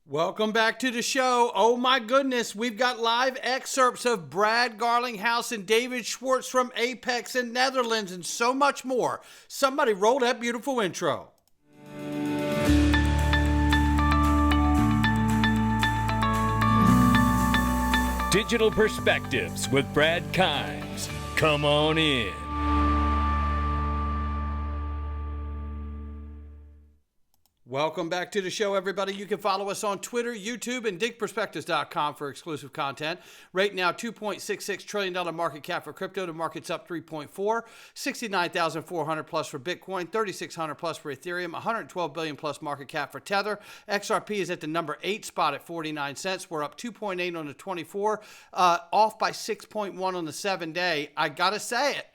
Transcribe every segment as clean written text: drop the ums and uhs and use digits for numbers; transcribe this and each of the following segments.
Welcome back to the show. Oh my goodness, we've got live excerpts of Brad Garlinghouse and David Schwartz from Apex in Netherlands and so much more. Somebody roll that beautiful intro. Digital Perspectives with Brad Kimes. Come on in. Welcome back to the show, everybody. You can follow us on Twitter, YouTube, and digperspectives.com for exclusive content. Right now, $2.66 trillion market cap for crypto. The market's up 3.4, 69,400 plus for Bitcoin, 3,600 plus for Ethereum, 112 billion plus market cap for Tether. XRP is at the number 8 spot at 49 cents. We're up 2.8 on the 24, off by 6.1 on the 7-day. I gotta say it.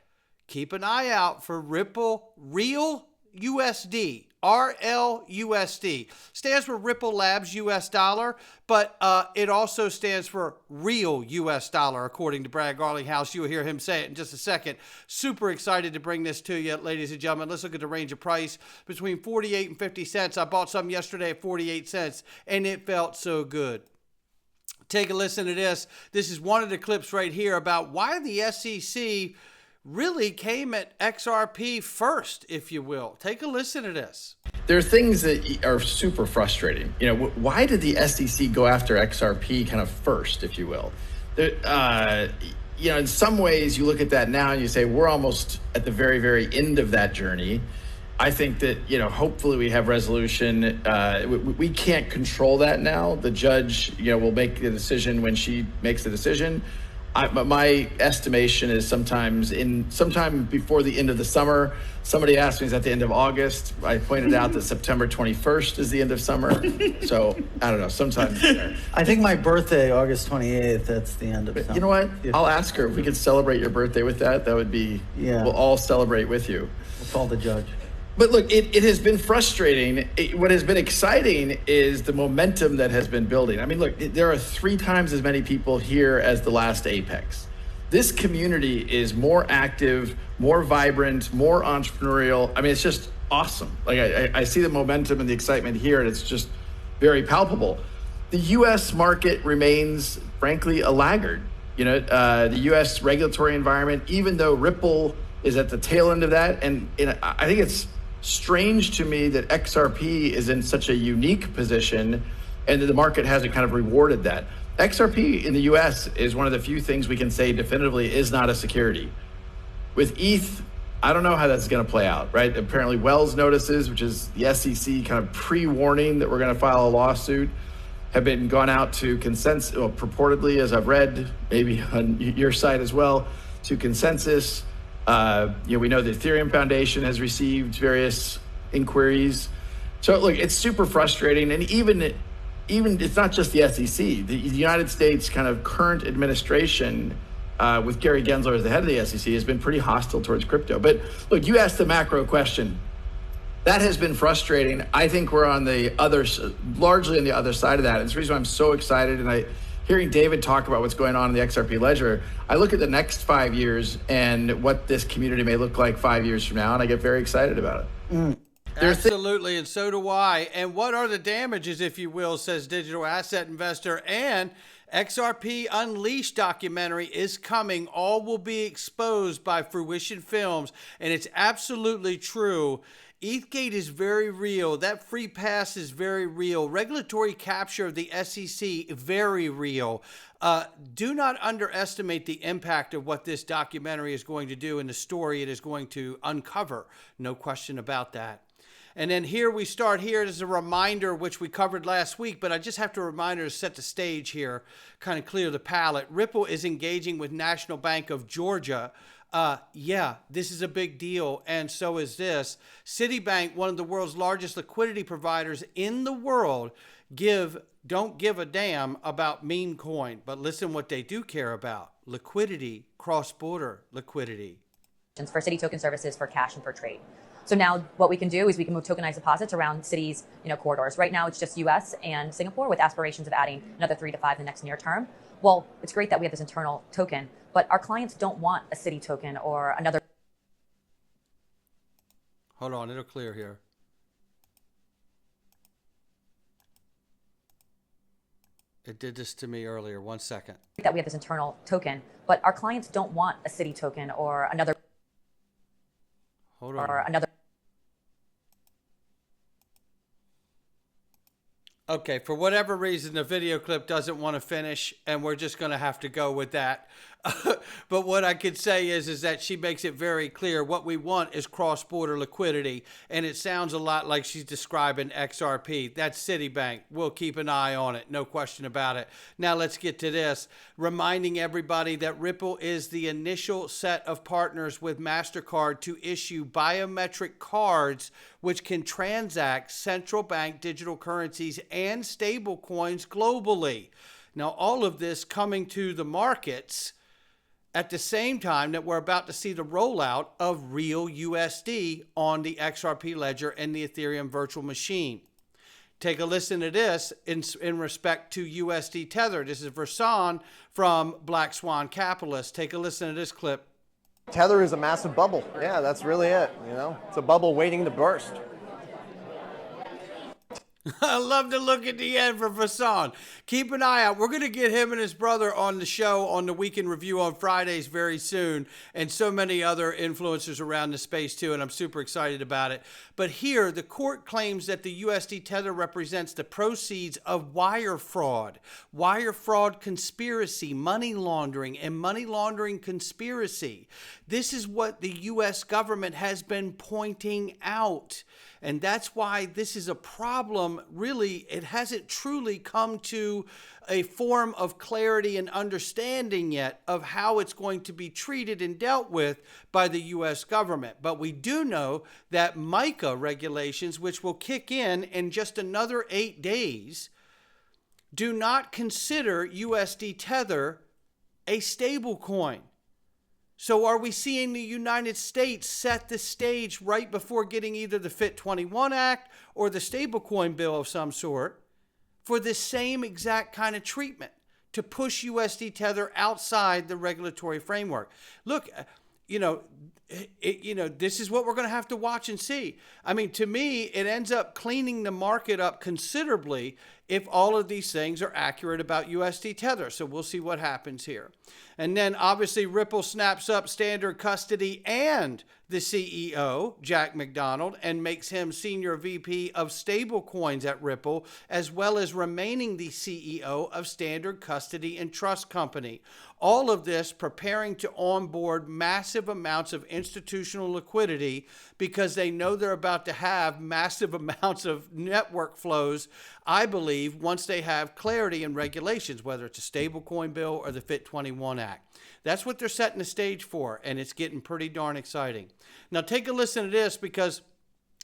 Keep an eye out for Ripple Real USD. RLUSD stands for Ripple Labs US dollar, but it also stands for real US dollar, according to Brad Garlinghouse. You'll hear him say it in just a second. Super excited to bring this to you, ladies and gentlemen. Let's look at the range of price between 48 and 50 cents. I bought some yesterday at 48 cents, and it felt so good. Take a listen to this. This is one of the clips right here about why the SEC really came at XRP first, if you will. Take a listen to this. There are things that are super frustrating. You know, why did the SEC go after XRP kind of first, if you will? You know, in some ways you look at that now and you say, we're almost at the very, very end of that journey. I think that, you know, hopefully we have resolution. We can't control that now. The judge, you know, will make the decision when she makes the decision. My estimation is sometime before the end of the summer. Somebody asked me, is that the end of August? I pointed out that September 21st is the end of summer. So I don't know, sometime there. I think my birthday, August 28th, that's the end of summer. You know what? I'll ask her if we could celebrate your birthday with that. That would be, yeah. We'll all celebrate with you. We'll call the judge. But look, it has been frustrating. What has been exciting is the momentum that has been building. I mean, look, there are 3 times as many people here as the last Apex. This community is more active, more vibrant, more entrepreneurial. I mean, it's just awesome. Like I see the momentum and the excitement here, and it's just very palpable. The U.S. market remains, frankly, a laggard. You know, the U.S. regulatory environment, even though Ripple is at the tail end of that, and I think it's strange to me that XRP is in such a unique position and that the market hasn't kind of rewarded that. XRP in the US is one of the few things we can say definitively is not a security. With ETH, I don't know how that's going to play out, right? Apparently Wells notices, which is the SEC kind of pre-warning that we're going to file a lawsuit, have been gone out to consensus, well, purportedly, as I've read, maybe on your site as well, to consensus. You know, we know the Ethereum Foundation has received various inquiries. So look, it's super frustrating. And even it's not just the SEC. The United States kind of current administration with Gary Gensler as the head of the SEC has been pretty hostile towards crypto. But look, you asked the macro question. That has been frustrating. I think we're on the largely on the other side of that. And it's the reason why I'm so excited. And hearing David talk about what's going on in the XRP ledger, I look at the next 5 years and what this community may look like 5 years from now, and I get very excited about it. Absolutely, and so do I. And what are the damages, if you will, says digital asset investor. And XRP Unleashed documentary is coming. All will be exposed by Fruition Films, and it's absolutely true. ETHgate is very real. That free pass is very real. Regulatory capture of the SEC, very real. Do not underestimate the impact of what this documentary is going to do and the story it is going to uncover. No question about that. And then here we start here as a reminder, which we covered last week, but I just have to remind her to set the stage here, kind of clear the palette. Ripple is engaging with National Bank of Georgia. Yeah, this is a big deal, and so is this. Citibank, one of the world's largest liquidity providers in the world, don't give a damn about meme coin, but listen what they do care about: liquidity, cross-border liquidity. For Citi token services for cash and for trade. So now what we can do is we can move tokenized deposits around Citi's corridors. Right now it's just US and Singapore, with aspirations of adding another 3 to 5 in the next near term. Well, it's great that we have this internal token, but our clients don't want a Citi token or another. Hold on, it'll clear here. It did this to me earlier. 1 second. That we have this internal token, but our clients don't want a city token or another. Hold on. Or another. Okay, for whatever reason, the video clip doesn't want to finish, and we're just going to have to go with that. But what I could say is that she makes it very clear what we want is cross-border liquidity, and it sounds a lot like she's describing XRP. That's Citibank. We'll keep an eye on it, no question about it. Now let's get to this, reminding everybody that Ripple is the initial set of partners with MasterCard to issue biometric cards which can transact central bank digital currencies and stable coins globally. Now, all of this coming to the markets at the same time that we're about to see the rollout of real USD on the XRP ledger and the Ethereum virtual machine. Take a listen to this in respect to USD Tether. This is Versan from Black Swan Capitalist. Take a listen to this clip. Tether is a massive bubble. Yeah, that's really it. You know, it's a bubble waiting to burst. I love to look at the end for Versan. Keep an eye out. We're going to get him and his brother on the show on the Weekend Review on Fridays very soon, and so many other influencers around the space too, and I'm super excited about it. But here, the court claims that the USD Tether represents the proceeds of wire fraud conspiracy, money laundering, and money laundering conspiracy. This is what the U.S. government has been pointing out. And that's why this is a problem. Really, it hasn't truly come to a form of clarity and understanding yet of how it's going to be treated and dealt with by the U.S. government. But we do know that MiCA regulations, which will kick in just another 8 days, do not consider USD Tether a stable coin. So are we seeing the United States set the stage right before getting either the FIT21 Act or the stablecoin bill of some sort for the same exact kind of treatment to push USD Tether outside the regulatory framework? Look, this is what we're going to have to watch and see. I mean, to me, it ends up cleaning the market up considerably if all of these things are accurate about USD Tether. So we'll see what happens here. And then obviously Ripple snaps up Standard Custody and the CEO, Jack McDonald, and makes him Senior VP of Stablecoins at Ripple, as well as remaining the CEO of Standard Custody and Trust Company. All of this preparing to onboard massive amounts of institutional liquidity because they know they're about to have massive amounts of network flows, I believe, once they have clarity and regulations, whether it's a stablecoin bill or the FIT21 Act. That's what they're setting the stage for, and it's getting pretty darn exciting. Now take a listen to this, because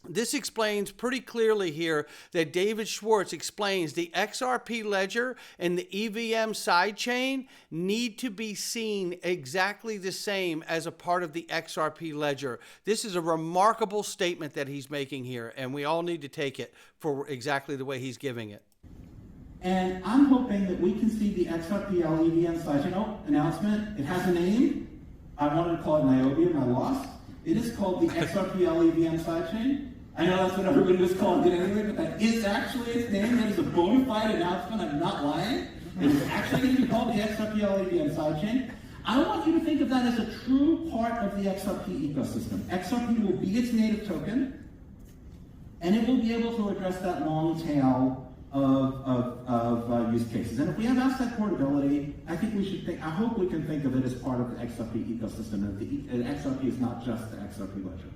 this explains pretty clearly here that David Schwartz explains the XRP ledger and the EVM sidechain need to be seen exactly the same as a part of the XRP ledger. This is a remarkable statement that he's making here, and we all need to take it for exactly the way he's giving it. And I'm hoping that we can see the XRPL EVM sidechain announcement. It has a name. I wanted to call it Niobium. I lost. It is called the XRPL EVM sidechain. I know that's what everybody was calling it anyway, but that is actually its name. That is a bona fide announcement. I'm not lying. It is actually going to be called the XRPL EVM sidechain. I want you to think of that as a true part of the XRP ecosystem. XRP will be its native token, and it will be able to address that long tail of use cases. And if we have asset portability, I think we should think, I hope we can think of it as part of the XRP ecosystem, and XRP is not just the XRP ledger.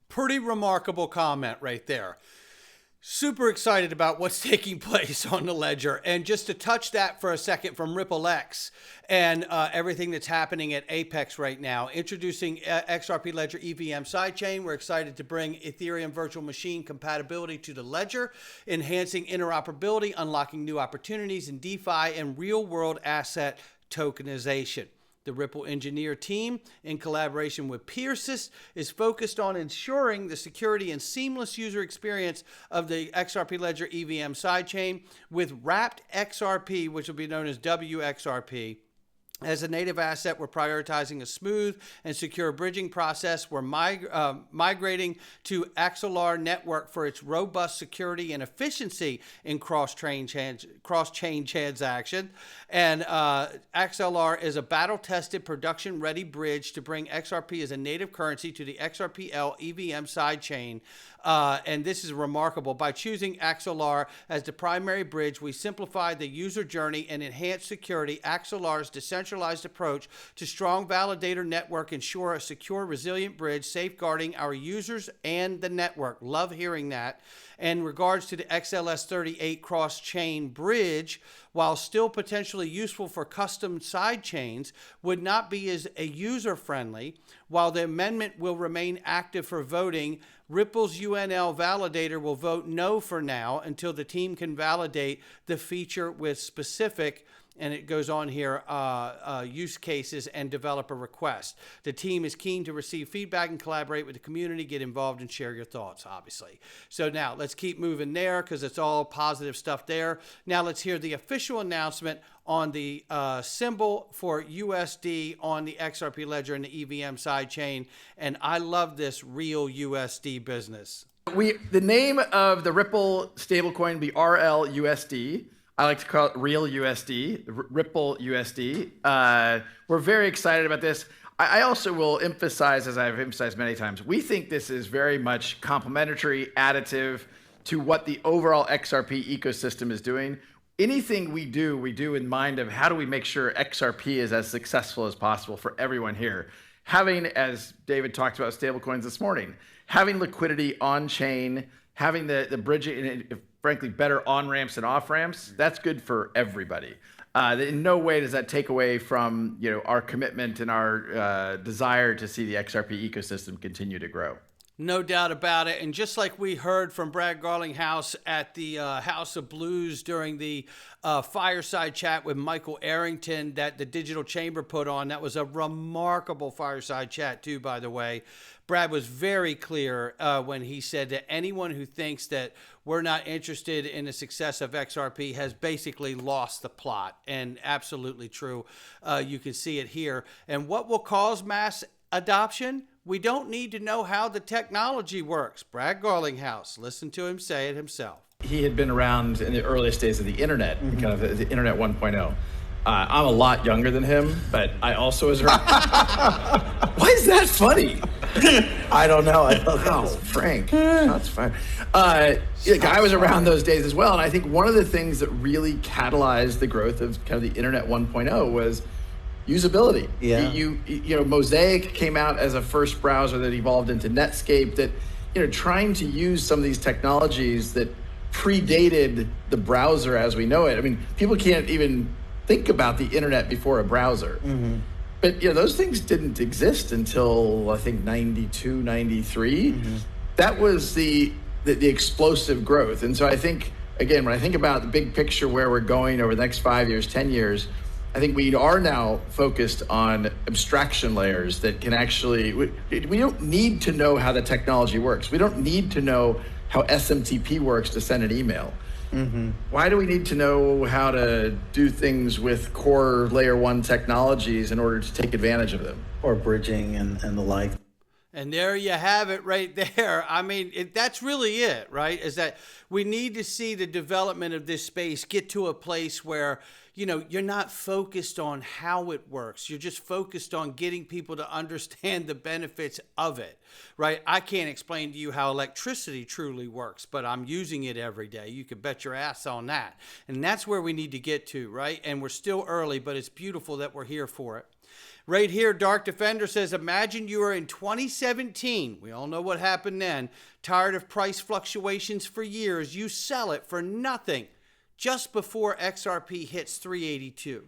Pretty remarkable comment right there. Super excited about what's taking place on the ledger. And just to touch that for a second from Ripple X and everything that's happening at Apex right now, introducing XRP Ledger EVM sidechain. We're excited to bring Ethereum virtual machine compatibility to the ledger, enhancing interoperability, unlocking new opportunities in DeFi and real-world asset tokenization. The Ripple engineer team, in collaboration with Peersis, is focused on ensuring the security and seamless user experience of the XRP Ledger EVM sidechain with wrapped XRP, which will be known as WXRP. As a native asset, we're prioritizing a smooth and secure bridging process. We're migrating to Axelar network for its robust security and efficiency in cross-chain cross-chain transaction. And XLR is a battle-tested, production-ready bridge to bring XRP as a native currency to the XRPL EVM sidechain. And this is remarkable. By choosing XLR as the primary bridge, we simplified the user journey and enhanced security. XLR's decentralized approach to strong validator network ensure a secure, resilient bridge, safeguarding our users and the network. Love hearing that. In regards to the XLS38 cross-chain bridge, while still potentially useful for custom sidechains, would not be as a user-friendly. While the amendment will remain active for voting, Ripple's UNL validator will vote no for now until the team can validate the feature with specific, and it goes on here, use cases and developer requests. The team is keen to receive feedback and collaborate with the community, get involved and share your thoughts, obviously. So now let's keep moving there because it's all positive stuff there. Now let's hear the official announcement on the symbol for USD on the XRP ledger and the EVM sidechain. And I love this real USD business. The name of the Ripple stablecoin will be RLUSD. I like to call it Real USD, Ripple USD. We're very excited about this. I also will emphasize, as I've emphasized many times, we think this is very much complementary, additive to what the overall XRP ecosystem is doing. Anything we do in mind of how do we make sure XRP is as successful as possible for everyone here. Having, as David talked about stablecoins this morning, having liquidity on chain, having the bridging, frankly, better on-ramps and off-ramps, that's good for everybody. In no way does that take away from our commitment and our desire to see the XRP ecosystem continue to grow. No doubt about it. And just like we heard from Brad Garlinghouse at the House of Blues during the fireside chat with Michael Arrington that the Digital Chamber put on, that was a remarkable fireside chat too, by the way. Brad was very clear when he said that anyone who thinks that we're not interested in the success of XRP has basically lost the plot. And absolutely true. You can see it here. And what will cause mass adoption? We don't need to know how the technology works. Brad Garlinghouse, listen to him say it himself. He had been around in the earliest days of the internet, kind of the internet 1.0. I'm a lot younger than him, but I also was around. Why is that funny? I don't know. I thought that Wow, was Frank, that's fine. I was around those days as well, and I think one of the things that really catalyzed the growth of kind of the internet 1.0 was usability. Yeah. You know, Mosaic came out as a first browser that evolved into Netscape. That trying to use some of these technologies that predated the browser as we know it. I mean, people can't even think about the internet before a browser. Mm-hmm. But those things didn't exist until I think 92, 93. Mm-hmm. That was the explosive growth. And so I think, again, when I think about the big picture where we're going over the next 5 years, 10 years, I think we are now focused on abstraction layers that can actually, we don't need to know how the technology works. We don't need to know how SMTP works to send an email. Mm-hmm. Why do we need to know how to do things with core layer 1 technologies in order to take advantage of them? Or bridging and the like. And there you have it right there. I mean, that's really it, right? Is that we need to see the development of this space get to a place where, you're not focused on how it works. You're just focused on getting people to understand the benefits of it, right? I can't explain to you how electricity truly works, but I'm using it every day. You can bet your ass on that. And that's where we need to get to, right? And we're still early, but it's beautiful that we're here for it. Right here, Dark Defender says, imagine you are in 2017. We all know what happened then. Tired of price fluctuations for years. You sell it for nothing just before XRP hits 382.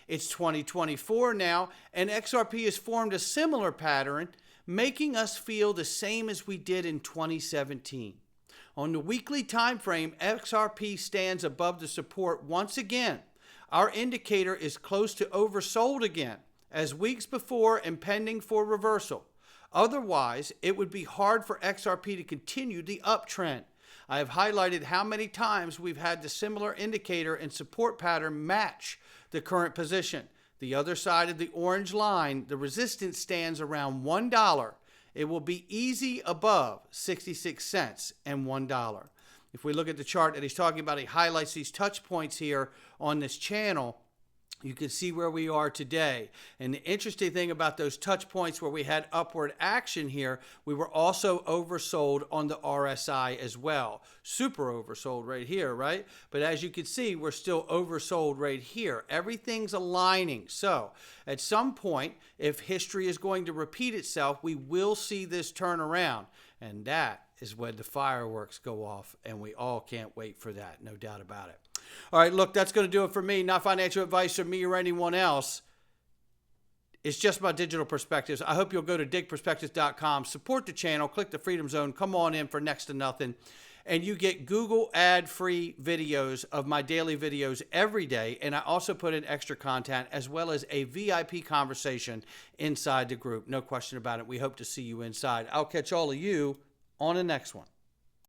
It's 2024 now, and XRP has formed a similar pattern, making us feel the same as we did in 2017. On the weekly time frame, XRP stands above the support once again. Our indicator is close to oversold again, as weeks before and pending for reversal. Otherwise, it would be hard for XRP to continue the uptrend. I have highlighted how many times we've had the similar indicator and support pattern match the current position. The other side of the orange line, the resistance stands around $1. It will be easy above 66 cents and $1. if we look at the chart that he's talking about, he highlights these touch points here on this channel. You can see where we are today. And the interesting thing about those touch points where we had upward action here, we were also oversold on the RSI as well. Super oversold right here, right? But as you can see, we're still oversold right here. Everything's aligning. So at some point, if history is going to repeat itself, we will see this turn around. And that is when the fireworks go off. And we all can't wait for that. No doubt about it. All right, look, that's going to do it for me. Not financial advice from me or anyone else. It's just my digital perspectives. I hope you'll go to digperspectives.com, support the channel, click the Freedom Zone, come on in for next to nothing, and you get Google ad-free videos of my daily videos every day, and I also put in extra content as well as a VIP conversation inside the group. No question about it. We hope to see you inside. I'll catch all of you on the next one.